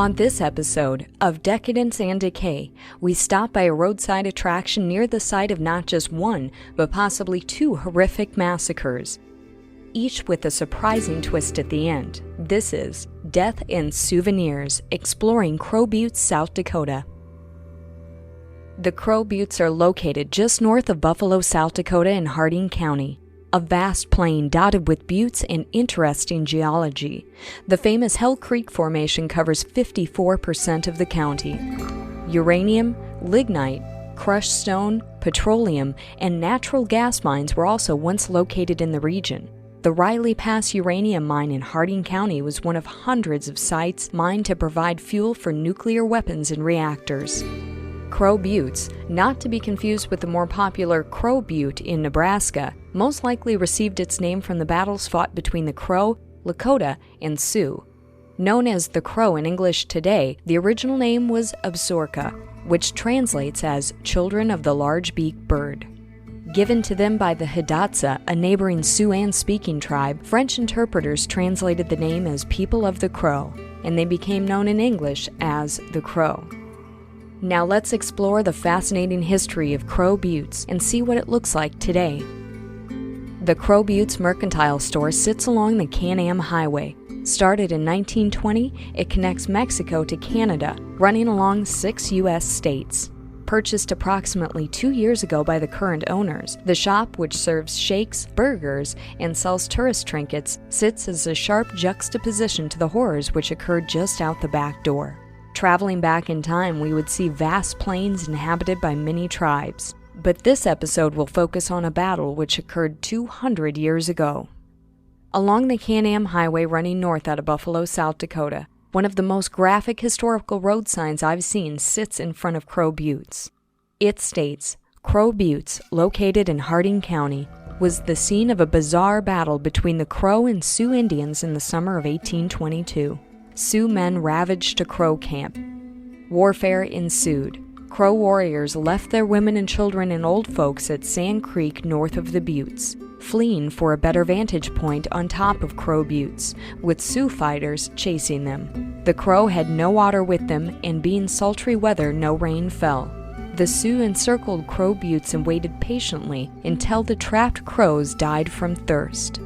On this episode of Decadence and Decay, we stop by a roadside attraction near the site of not just one, but possibly two horrific massacres, each with a surprising twist at the end. This is Death and Souvenirs, exploring Crow Buttes, South Dakota. The Crow Buttes are located just north of Buffalo, South Dakota in Hardin County. A vast plain dotted with buttes and interesting geology. The famous Hell Creek Formation covers 54% of the county. Uranium, lignite, crushed stone, petroleum, and natural gas mines were also once located in the region. The Riley Pass uranium mine in Hardin County was one of hundreds of sites mined to provide fuel for nuclear weapons and reactors. Crow Buttes, not to be confused with the more popular Crow Butte in Nebraska, most likely received its name from the battles fought between the Crow, Lakota, and Sioux. Known as the Crow in English today, the original name was Absaroka, which translates as Children of the Large-Beaked Bird. Given to them by the Hidatsa, a neighboring Siouan-speaking tribe, French interpreters translated the name as People of the Crow, and they became known in English as the Crow. Now let's explore the fascinating history of Crow Buttes and see what it looks like today. The Crow Buttes Mercantile Store sits along the Can-Am Highway. Started in 1920, it connects Mexico to Canada, running along 6 U.S. states. Purchased approximately 2 years ago by the current owners, the shop, which serves shakes, burgers, and sells tourist trinkets, sits as a sharp juxtaposition to the horrors which occurred just out the back door. Traveling back in time, we would see vast plains inhabited by many tribes. But this episode will focus on a battle which occurred 200 years ago. Along the Can-Am Highway running north out of Buffalo, South Dakota, one of the most graphic historical road signs I've seen sits in front of Crow Buttes. It states, Crow Buttes, located in Hardin County, was the scene of a bizarre battle between the Crow and Sioux Indians in the summer of 1822. Sioux men ravaged a Crow camp. Warfare ensued. Crow warriors left their women and children and old folks at Sand Creek north of the Buttes, fleeing for a better vantage point on top of Crow Buttes, with Sioux fighters chasing them. The Crow had no water with them, and being sultry weather, no rain fell. The Sioux encircled Crow Buttes and waited patiently until the trapped crows died from thirst.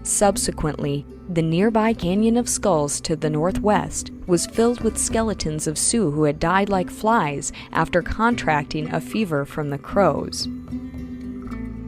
Subsequently, the nearby Canyon of Skulls to the northwest was filled with skeletons of Sioux who had died like flies after contracting a fever from the crows.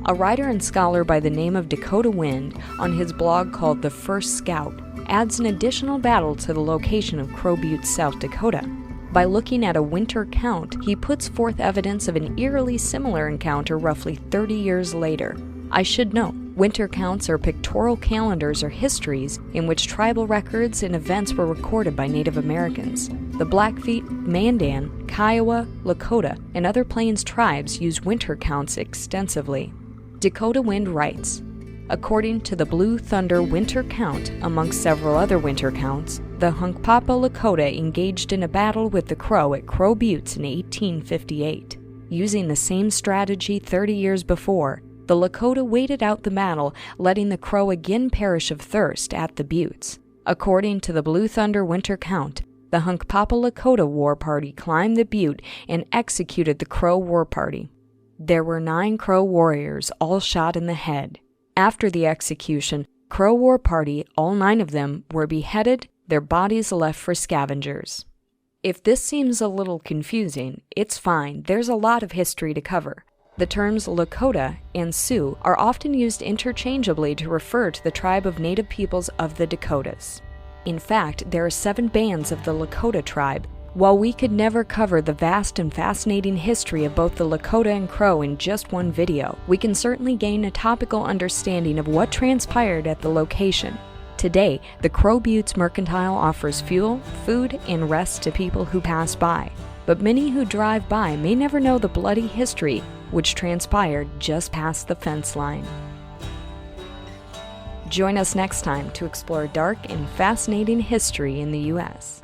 A writer and scholar by the name of Dakota Wind, on his blog called The First Scout, adds an additional battle to the location of Crow Buttes, South Dakota. By looking at a winter count, he puts forth evidence of an eerily similar encounter roughly 30 years later. I should note, winter counts are pictorial calendars or histories in which tribal records and events were recorded by Native Americans. The Blackfeet, Mandan, Kiowa, Lakota, and other Plains tribes use winter counts extensively. Dakota Wind writes, according to the Blue Thunder winter count, amongst several other winter counts, the Hunkpapa Lakota engaged in a battle with the Crow at Crow Buttes in 1858. Using the same strategy 30 years before, the Lakota waited out the battle, letting the Crow again perish of thirst at the Buttes. According to the Blue Thunder winter count, the Hunkpapa Lakota war party climbed the butte and executed the Crow war party. There were 9 Crow warriors, all shot in the head. After the execution, Crow war party, all 9 of them, were beheaded, their bodies left for scavengers. If this seems a little confusing, it's fine, there's a lot of history to cover. The terms Lakota and Sioux are often used interchangeably to refer to the tribe of native peoples of the Dakotas. In fact, there are 7 bands of the Lakota tribe. While we could never cover the vast and fascinating history of both the Lakota and Crow in just one video, we can certainly gain a topical understanding of what transpired at the location. Today, the Crow Buttes Mercantile offers fuel, food, and rest to people who pass by. But many who drive by may never know the bloody history which transpired just past the fence line. Join us next time to explore dark and fascinating history in the U.S.